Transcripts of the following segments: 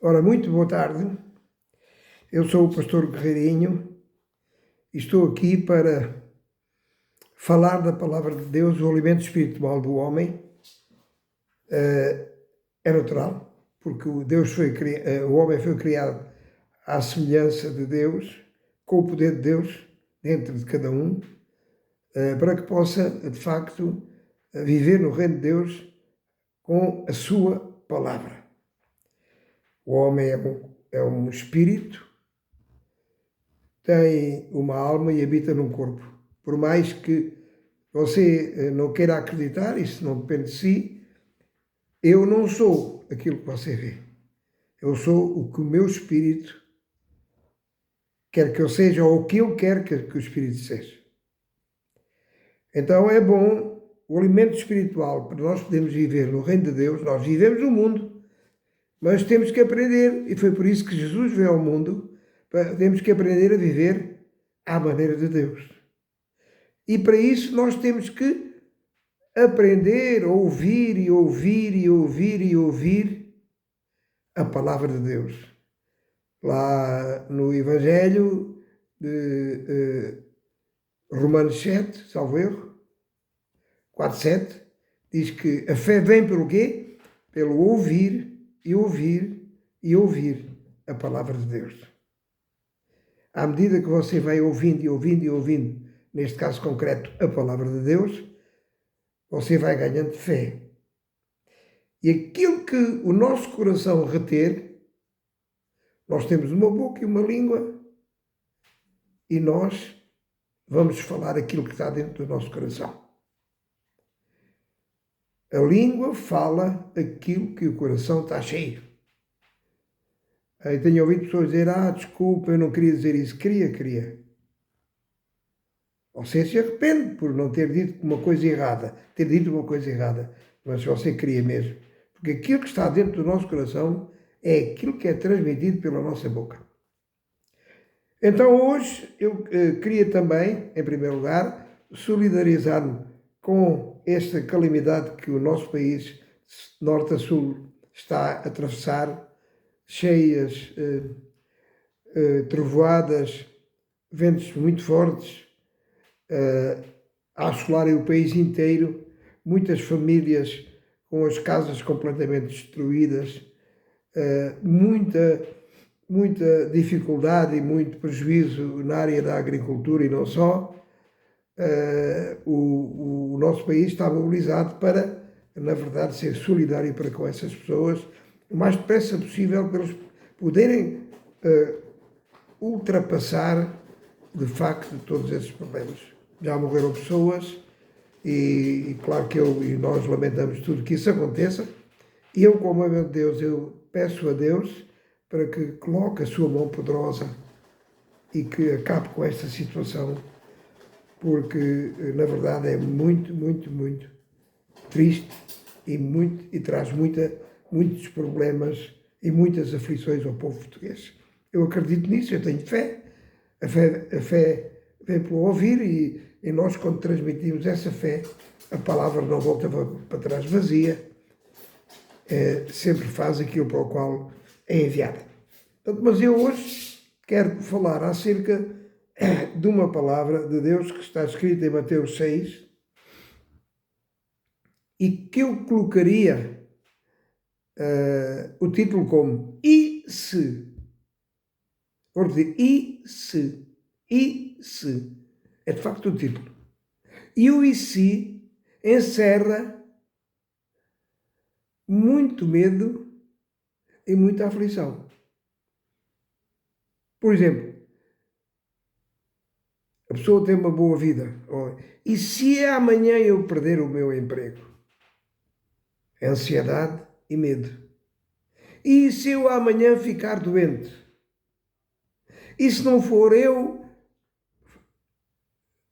Ora, muito boa tarde. Eu sou o pastor Guerreirinho e estou aqui para falar da palavra de Deus. O alimento espiritual do homem é natural, porque o homem foi criado à semelhança de Deus, com o poder de Deus dentro de cada um, para que possa, de facto, viver no reino de Deus com a sua palavra. O homem é um espírito, tem uma alma e habita num corpo. Por mais que você não queira acreditar, isso não depende de si, eu não sou aquilo que você vê. Eu sou o que o meu espírito quer que eu seja ou o que eu quero que o espírito seja. Então é bom o alimento espiritual para nós podermos viver no reino de Deus. Nós vivemos no mundo, mas temos que aprender, e foi por isso que Jesus veio ao mundo. Temos que aprender a viver à maneira de Deus. E para isso nós temos que aprender a ouvir e ouvir e ouvir e ouvir a palavra de Deus. Lá no Evangelho de Romanos 7, salvo erro, 4:7, diz que a fé vem pelo quê? Pelo ouvir e ouvir e ouvir a palavra de Deus. À medida que você vai ouvindo e ouvindo e ouvindo, neste caso concreto, a palavra de Deus, você vai ganhando fé. E aquilo que o nosso coração reter, nós temos uma boca e uma língua, e nós vamos falar aquilo que está dentro do nosso coração. A língua fala aquilo que o coração está cheio. Eu tenho ouvido pessoas dizer, desculpa, eu não queria dizer isso. Queria. Você se arrepende por não ter dito uma coisa errada, mas você queria mesmo. Porque aquilo que está dentro do nosso coração é aquilo que é transmitido pela nossa boca. Então hoje eu queria também, em primeiro lugar, solidarizar-me com esta calamidade que o nosso país, norte a sul, está a atravessar, cheias, trovoadas, ventos muito fortes, a assolarem o país inteiro, muitas famílias com as casas completamente destruídas, muita dificuldade e muito prejuízo na área da agricultura e não só. O nosso país está mobilizado para, na verdade, ser solidário para com essas pessoas, o mais depressa possível, para eles poderem ultrapassar, de facto, todos esses problemas. Já morreram pessoas e claro que nós lamentamos tudo que isso aconteça. E eu, como é meu Deus, eu peço a Deus para que coloque a sua mão poderosa e que acabe com esta situação, porque, na verdade, é muito triste e traz muitos problemas e muitas aflições ao povo português. Eu acredito nisso, eu tenho fé. A fé vem pelo ouvir e nós, quando transmitimos essa fé, a palavra não volta para trás vazia, sempre faz aquilo para o qual é enviada. Mas eu hoje quero falar acerca de uma palavra de Deus que está escrita em Mateus 6 e que eu colocaria o título como E se? Vou dizer, e se? E se? É de facto o título. E o e se encerra muito medo e muita aflição. Por exemplo, a pessoa tem uma boa vida. E se amanhã eu perder o meu emprego? Ansiedade e medo. E se eu amanhã ficar doente? E se não for eu,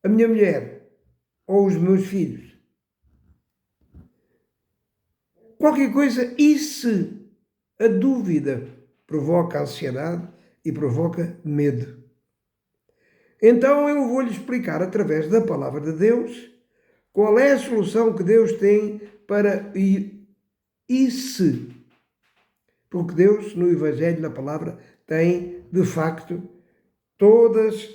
a minha mulher ou os meus filhos? Qualquer coisa, e se? A dúvida provoca ansiedade e provoca medo. Então eu vou-lhe explicar, através da palavra de Deus, qual é a solução que Deus tem para e se. Porque Deus, no Evangelho, na palavra, tem, de facto, todas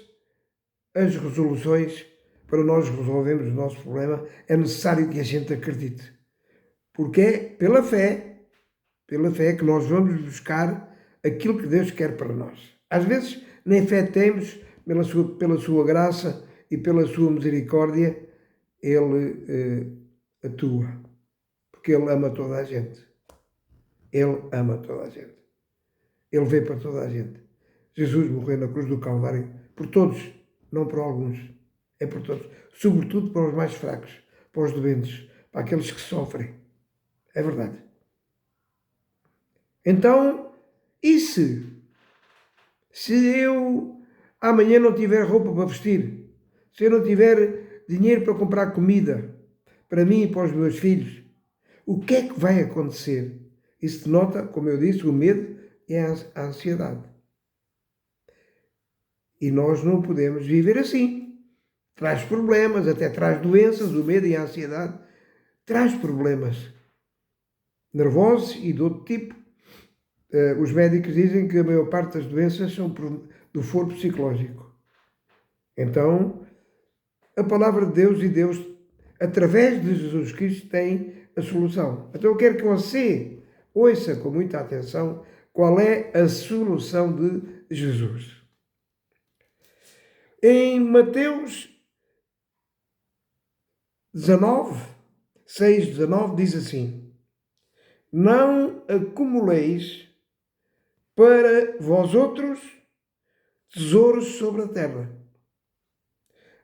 as resoluções para nós resolvermos o nosso problema. É necessário que a gente acredite. Porque é pela fé que nós vamos buscar aquilo que Deus quer para nós. Às vezes nem fé temos, pela sua graça e pela sua misericórdia, Ele atua. Porque Ele ama toda a gente. Ele ama toda a gente. Ele veio para toda a gente. Jesus morreu na cruz do Calvário por todos, não por alguns. É por todos. Sobretudo para os mais fracos, para os doentes, para aqueles que sofrem. É verdade. Então, e se eu amanhã não tiver roupa para vestir, se eu não tiver dinheiro para comprar comida para mim e para os meus filhos, o que é que vai acontecer? Isso denota, como eu disse, o medo e a ansiedade. E nós não podemos viver assim. Traz problemas, até traz doenças, o medo e a ansiedade. Traz problemas nervosos e de outro tipo. Os médicos dizem que a maior parte das doenças são do foro psicológico. Então, a palavra de Deus e Deus, através de Jesus Cristo, tem a solução. Então eu quero que você ouça com muita atenção qual é a solução de Jesus. Em Mateus 19, 6, 19, diz assim: não acumuleis para vós outros tesouros sobre a terra,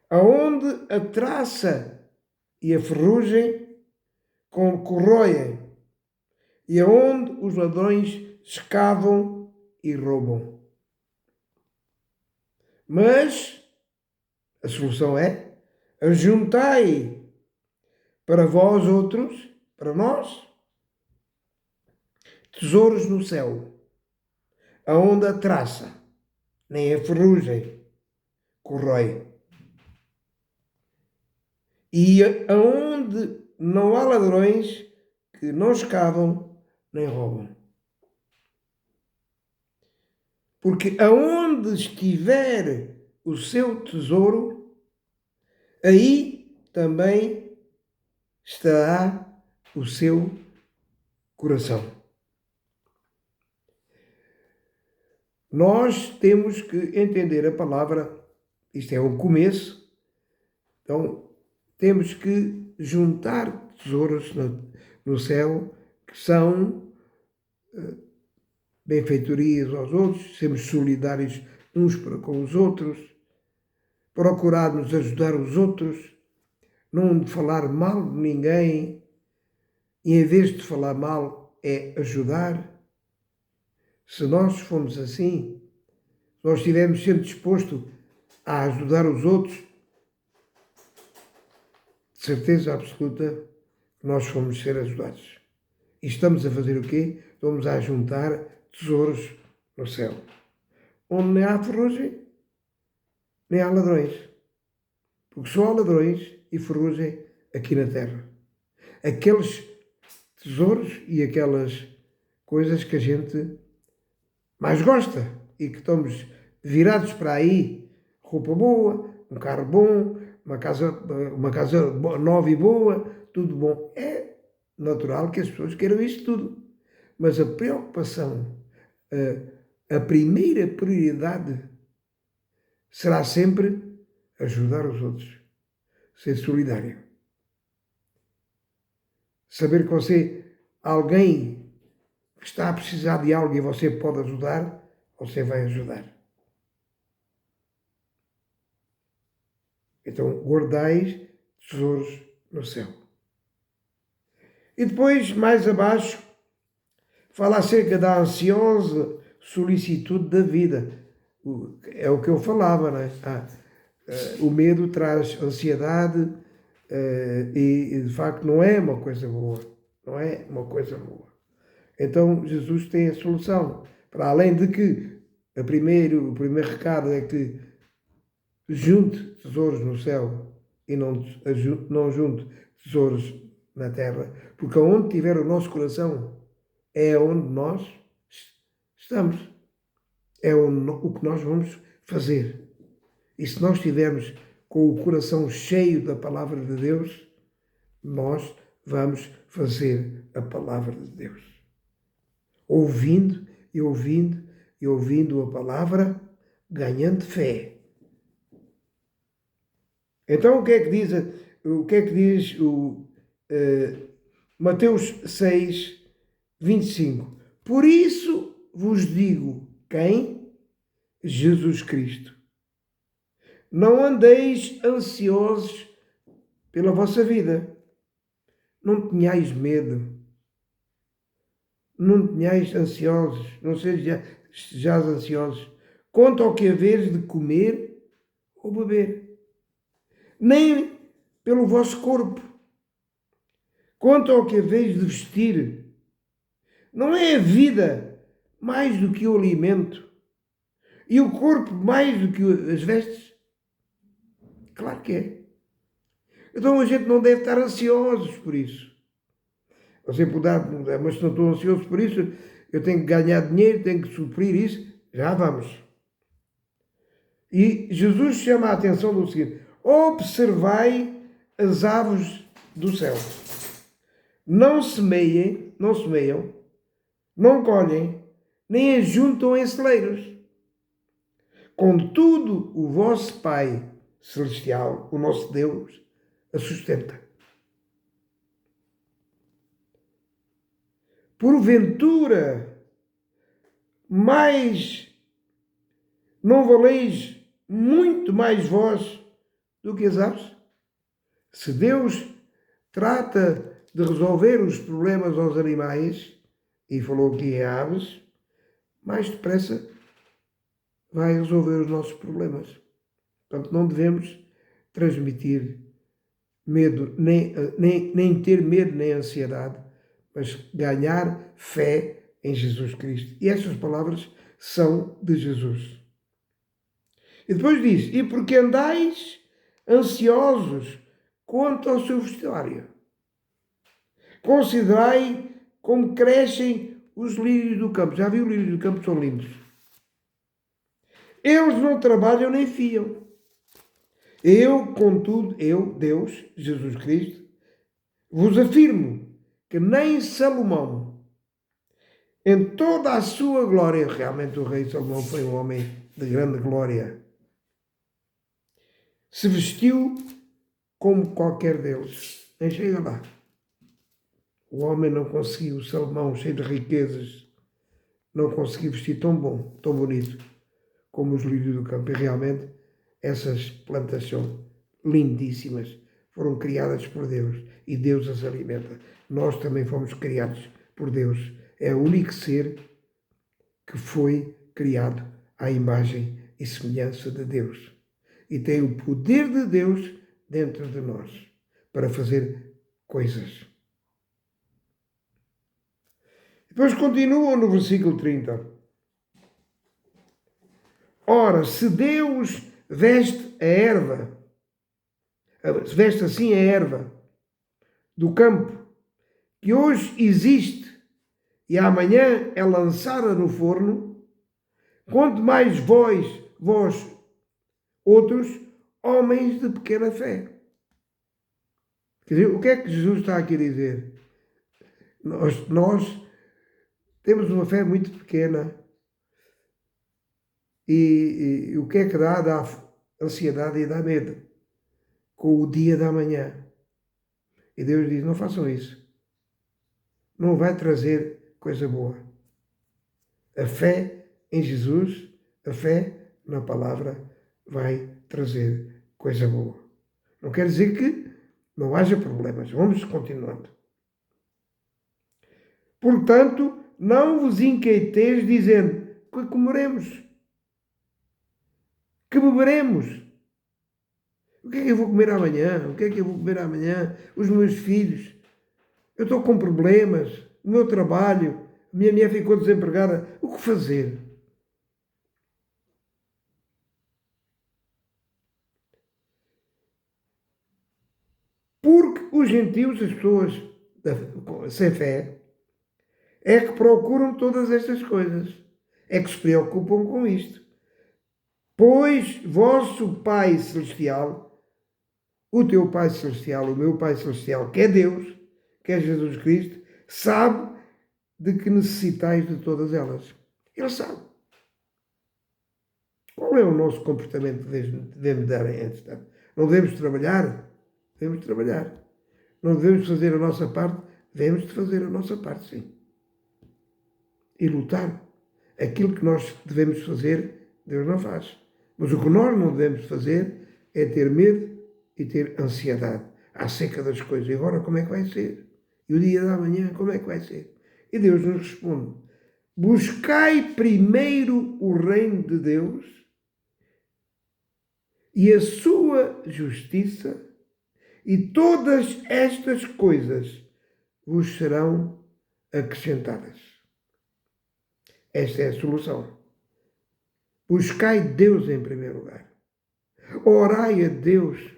aonde a traça e a ferrugem corroem, e aonde os ladrões escavam e roubam. Mas a solução é: ajuntai para vós outros, para nós, tesouros no céu, aonde a traça nem a ferrugem corrói, e aonde não há ladrões que não escavam nem roubam. Porque aonde estiver o seu tesouro, aí também estará o seu coração. Nós temos que entender a palavra, isto é um começo, então temos que juntar tesouros no céu, que são benfeitorias aos outros, sermos solidários uns para com os outros, procurarmos ajudar os outros, não falar mal de ninguém, e em vez de falar mal, é ajudar. Se nós formos assim, se nós estivermos sempre dispostos a ajudar os outros, de certeza absoluta que nós fomos ser ajudados. E estamos a fazer o quê? Estamos a juntar tesouros no céu, onde nem há ferrugem, nem há ladrões. Porque só há ladrões e ferrugem aqui na terra. Aqueles tesouros e aquelas coisas que a gente mais gosta e que estamos virados para aí: roupa boa, um carro bom, uma casa nova e boa, tudo bom. É natural que as pessoas queiram isto tudo. Mas a preocupação, a primeira prioridade será sempre ajudar os outros, ser solidário. Saber que alguém que está a precisar de algo e você pode ajudar, você vai ajudar. Então, guardais tesouros no céu. E depois, mais abaixo, fala acerca da ansiosa solicitude da vida. É o que eu falava, não é? O medo traz ansiedade e, de facto, não é uma coisa boa. Não é uma coisa boa. Então, Jesus tem a solução. Para além de que o primeiro recado é que junte tesouros no céu e não junte tesouros na terra. Porque onde tiver o nosso coração é onde nós Estamos. É o que nós vamos fazer. E se nós estivermos com o coração cheio da palavra de Deus, nós vamos fazer a palavra de Deus. Ouvindo e ouvindo e ouvindo a palavra, ganhando fé. Então, o que é que diz Mateus 6, 25? Por isso vos digo, quem? Jesus Cristo. Não andeis ansiosos pela vossa vida. Não tenhais medo. Não tenhais ansiosos. Não sejais ansiosos quanto ao que haveres de comer ou beber. Nem pelo vosso corpo. Quanto ao que haveis de vestir. Não é a vida mais do que o alimento? E o corpo mais do que as vestes? Claro que é. Então a gente não deve estar ansiosos por isso. Você pode dar, mas se não estou ansioso por isso, eu tenho que ganhar dinheiro, tenho que suprir isso. Já vamos. E Jesus chama a atenção do seguinte: observai as aves do céu. Não semeiam, não colhem, nem ajuntam em celeiros. Contudo, o vosso Pai Celestial, o nosso Deus, a sustenta. Porventura, não valeis muito mais vós do que as aves? Se Deus trata de resolver os problemas aos animais, e falou aqui em aves, mais depressa vai resolver os nossos problemas. Portanto, não devemos transmitir medo, nem ter medo nem ansiedade, mas ganhar fé em Jesus Cristo. E estas palavras são de Jesus. E depois diz: e porque andais ansiosos quanto ao seu vestuário. Considerai como crescem os lírios do campo. Já viu, os lírios do campo são lindos. Eles não trabalham nem fiam. Contudo, Deus, Jesus Cristo, vos afirmo que nem Salomão, em toda a sua glória, realmente o rei Salomão foi um homem de grande glória, se vestiu como qualquer deles. Nem chega lá. O homem não conseguiu, Salomão, cheio de riquezas, não conseguiu vestir tão bom, tão bonito, como os lírios do campo. E realmente, essas plantas são lindíssimas. Foram criadas por Deus e Deus as alimenta. Nós também fomos criados por Deus. É o único ser que foi criado à imagem e semelhança de Deus. E tem o poder de Deus dentro de nós para fazer coisas. Depois continuam no versículo 30. Ora, se Deus veste assim a erva do campo, que hoje existe e amanhã é lançada no forno, quanto mais vós outros, homens de pequena fé. Quer dizer, o que é que Jesus está aqui a dizer? Nós temos uma fé muito pequena e o que é que dá? Dá ansiedade e dá medo com o dia da manhã. E Deus diz: não façam isso. Não vai trazer coisa boa. A fé em Jesus, a fé na palavra vai trazer coisa boa. Não quer dizer que não haja problemas. Vamos continuando. Portanto, não vos inquieteis dizendo: que comeremos? Que beberemos? O que é que eu vou comer amanhã? O que é que eu vou comer amanhã? Os meus filhos? Eu estou com problemas. O meu trabalho? A minha mulher ficou desempregada. O que fazer? Porque os gentios, as pessoas sem fé, é que procuram todas estas coisas. é que se preocupam com isto. Pois vosso Pai Celestial, o teu Pai Celestial, o meu Pai Celestial, que é Deus, que é Jesus Cristo, sabe de que necessitais de todas elas. Ele sabe. Qual é o nosso comportamento que devemos dar em esta? Não devemos trabalhar? Devemos trabalhar. Não devemos fazer a nossa parte? Devemos fazer a nossa parte, sim. E lutar. Aquilo que nós devemos fazer, Deus não faz. Mas o que nós não devemos fazer é ter medo e ter ansiedade acerca das coisas. E agora como é que vai ser? E o dia da manhã, como é que vai ser? E Deus nos responde: buscai primeiro o reino de Deus e a sua justiça, e todas estas coisas vos serão acrescentadas. Esta é a solução. Buscai Deus em primeiro lugar. Orai a Deus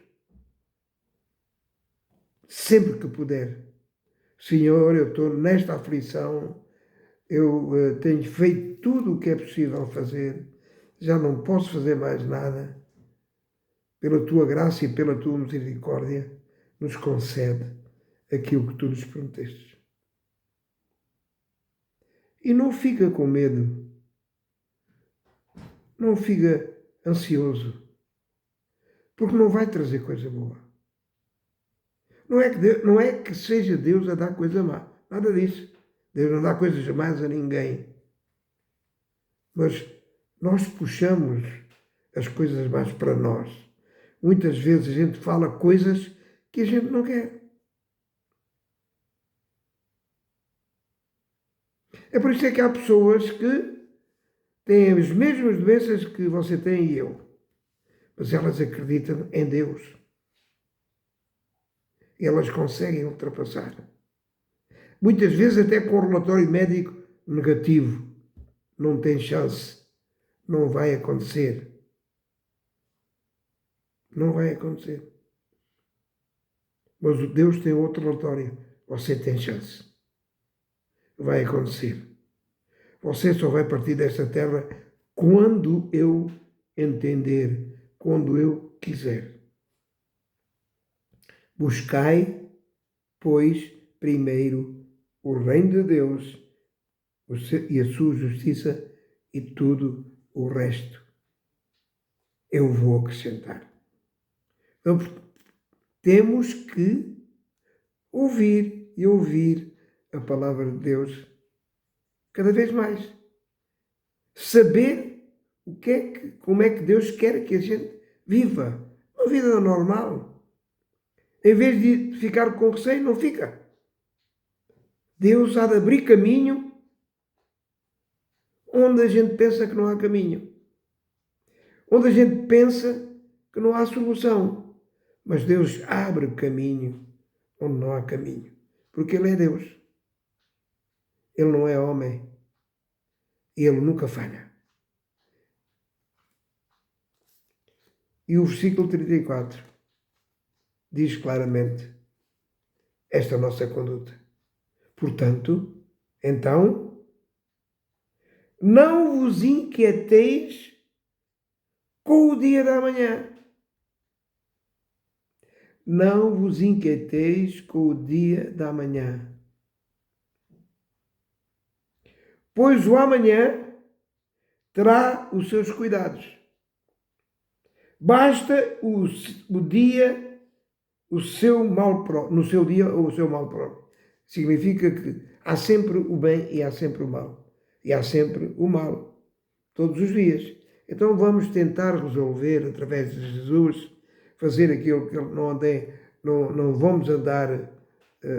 sempre que puder. Senhor, eu estou nesta aflição, eu tenho feito tudo o que é possível fazer, já não posso fazer mais nada. Pela tua graça e pela tua misericórdia, nos concede aquilo que tu nos prometestes. E não fica com medo, não fica ansioso, porque não vai trazer coisa boa. Não é que seja Deus a dar coisa má, nada disso. Deus não dá coisas más a ninguém. Mas nós puxamos as coisas más para nós. Muitas vezes a gente fala coisas que a gente não quer. É por isso é que há pessoas que têm as mesmas doenças que você tem e eu, mas elas acreditam em Deus. E elas conseguem ultrapassar. Muitas vezes até com relatório médico negativo. Não tem chance. Não vai acontecer. Não vai acontecer. Mas o Deus tem outro relatório. Você tem chance. Vai acontecer. Você só vai partir desta terra quando eu entender, quando eu quiser. Buscai, pois, primeiro o reino de Deus e a sua justiça, e tudo o resto eu vou acrescentar. Então, temos que ouvir e ouvir a palavra de Deus cada vez mais. Saber como é que Deus quer que a gente viva uma vida normal. Em vez de ficar com receio, não fica. Deus há de abrir caminho onde a gente pensa que não há caminho. Onde a gente pensa que não há solução. Mas Deus abre caminho onde não há caminho. Porque Ele é Deus. Ele não é homem. E Ele nunca falha. E o versículo 34 diz claramente esta nossa conduta. Portanto, então, não vos inquieteis com o dia da manhã. Não vos inquieteis com o dia da manhã. Pois o amanhã terá os seus cuidados. Basta o dia, o seu mal próprio, no seu dia ou o seu mal próprio. Significa que há sempre o bem e há sempre o mal. E há sempre o mal, todos os dias. Então vamos tentar resolver, através de Jesus, fazer aquilo que não vamos andar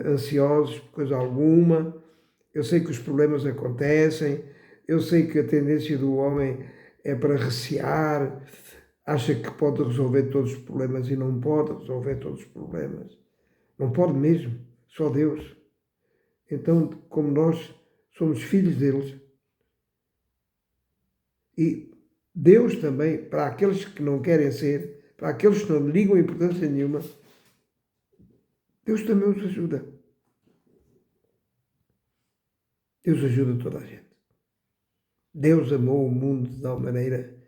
ansiosos por coisa alguma. Eu sei que os problemas acontecem, eu sei que a tendência do homem é para recear, acha que pode resolver todos os problemas e não pode resolver todos os problemas. Não pode mesmo, só Deus. Então, como nós somos filhos deles, e Deus também, para aqueles que não querem ser, para aqueles que não ligam importância nenhuma, Deus também os ajuda. Deus ajuda toda a gente. Deus amou o mundo de tal maneira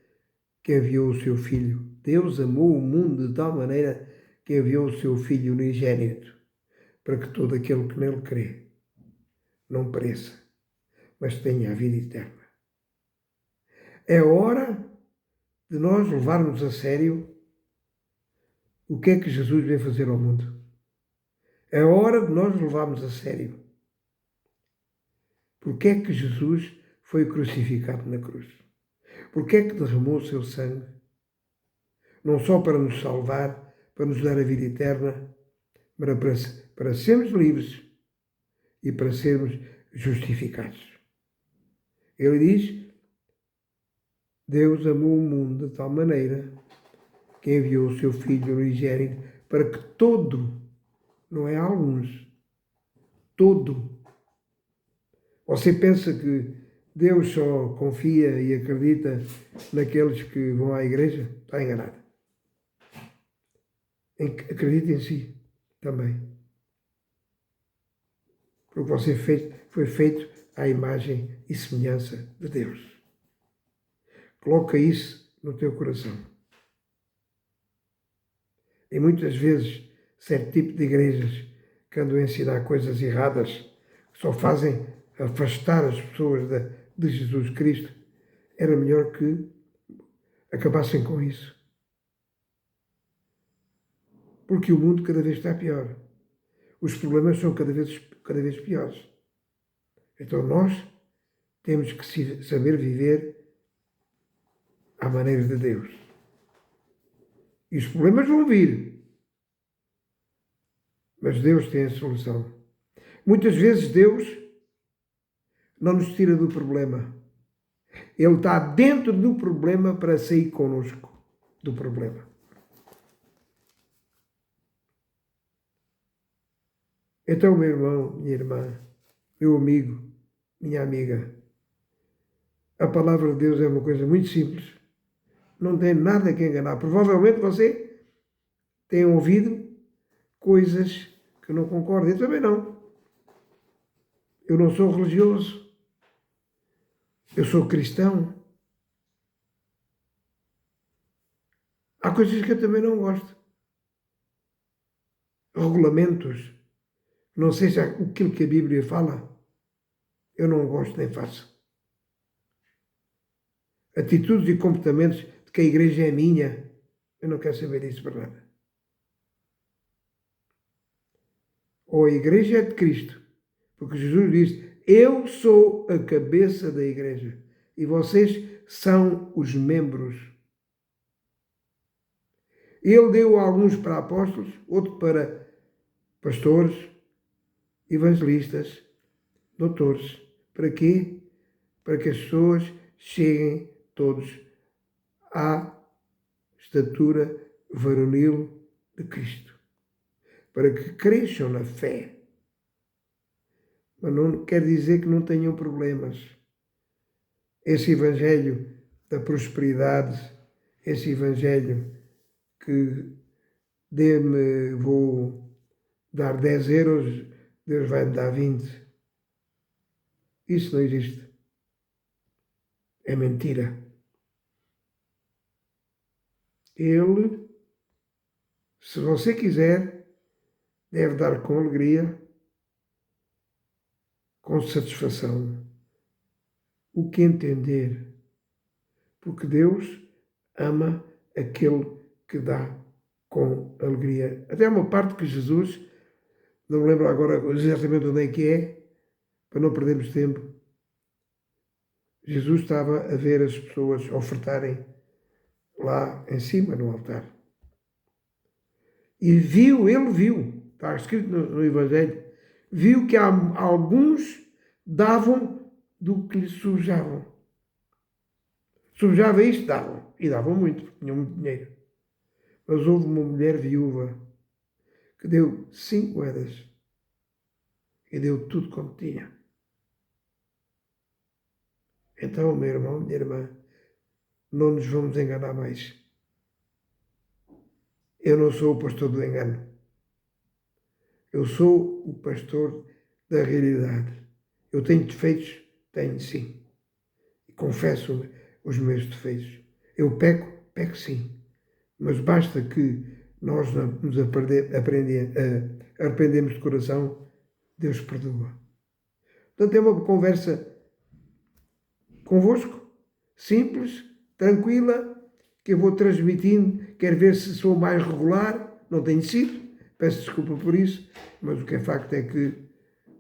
que enviou o seu Filho. Deus amou o mundo de tal maneira que enviou o seu Filho unigênito, para que todo aquele que nele crê não pereça, mas tenha a vida eterna. É hora de nós levarmos a sério o que é que Jesus veio fazer ao mundo. É hora de nós levarmos a sério porque é que Jesus foi crucificado na cruz. Porque é que derramou o seu sangue, não só para nos salvar, para nos dar a vida eterna, mas para sermos livres e para sermos justificados. Ele diz: Deus amou o mundo de tal maneira que enviou o seu Filho unigênito para que todo, não é alguns, todo. Você pensa que Deus só confia e acredita naqueles que vão à igreja? Está enganado. Acredita em si também. Porque você foi feito à imagem e semelhança de Deus. Coloca isso no teu coração. E muitas vezes, certo tipo de igrejas que andam a ensinar coisas erradas, que só fazem afastar as pessoas de Jesus Cristo, era melhor que acabassem com isso. Porque o mundo cada vez está pior. Os problemas são cada vez piores. Então nós temos que saber viver à maneira de Deus. E os problemas vão vir. Mas Deus tem a solução. Muitas vezes Deus não nos tira do problema. Ele está dentro do problema para sair connosco do problema. Então, meu irmão, minha irmã, meu amigo, minha amiga, a palavra de Deus é uma coisa muito simples. Não tem nada que enganar. Provavelmente você tem ouvido coisas que não concorda. Eu também não. Eu não sou religioso. Eu sou cristão. Há coisas que eu também não gosto. Regulamentos. Não sei se é aquilo que a Bíblia fala. Eu não gosto nem faço. Atitudes e comportamentos de que a igreja é minha. Eu não quero saber disso para nada. Ou a igreja é de Cristo. Porque Jesus disse: eu sou a cabeça da igreja. E vocês são os membros. Ele deu alguns para apóstolos, outros para pastores, evangelistas, doutores. Para quê? Para que as pessoas cheguem todos à estatura varonil de Cristo. Para que cresçam na fé. Mas não quer dizer que não tenham problemas. Esse evangelho da prosperidade, esse evangelho que vou dar 10 euros, Deus vai me dar 20. Isso não existe. É mentira. Ele, se você quiser, deve dar com alegria, com satisfação, o que entender. Porque Deus ama aquele que dá com alegria. Até uma parte que Jesus, não me lembro agora exatamente onde é que é, para não perdermos tempo, Jesus estava a ver as pessoas ofertarem lá em cima no altar. E ele viu, está escrito no Evangelho, viu que alguns davam do que lhe sujavam. Sujava isto, davam. E davam muito, porque tinham muito dinheiro. Mas houve uma mulher viúva que deu 5 moedas e deu tudo quanto tinha. Então, meu irmão, minha irmã, não nos vamos enganar mais. Eu não sou o pastor do engano. Eu sou o pastor da realidade. Eu tenho defeitos? Tenho, sim. confesso os meus defeitos. Eu peco sim, mas basta que nós nos arrependemos de coração, Deus perdoa. Portanto, é uma conversa convosco, simples, tranquila, que eu vou transmitindo. Quero ver se sou mais regular, não tenho sido, peço desculpa por isso, mas o que é facto é que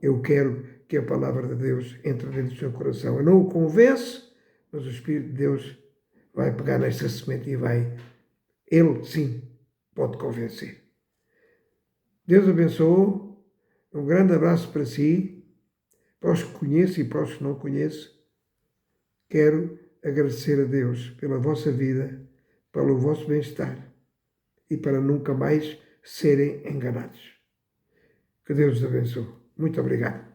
eu quero que a palavra de Deus entre dentro do seu coração. Eu não o convenço, mas o Espírito de Deus vai pegar nesta semente e vai, ele sim, pode convencer. Deus abençoe, um grande abraço para si, para os que conheço e para os que não conheço. Quero agradecer a Deus pela vossa vida, pelo vosso bem-estar e para nunca mais serem enganados. Que Deus os abençoe. Muito obrigado.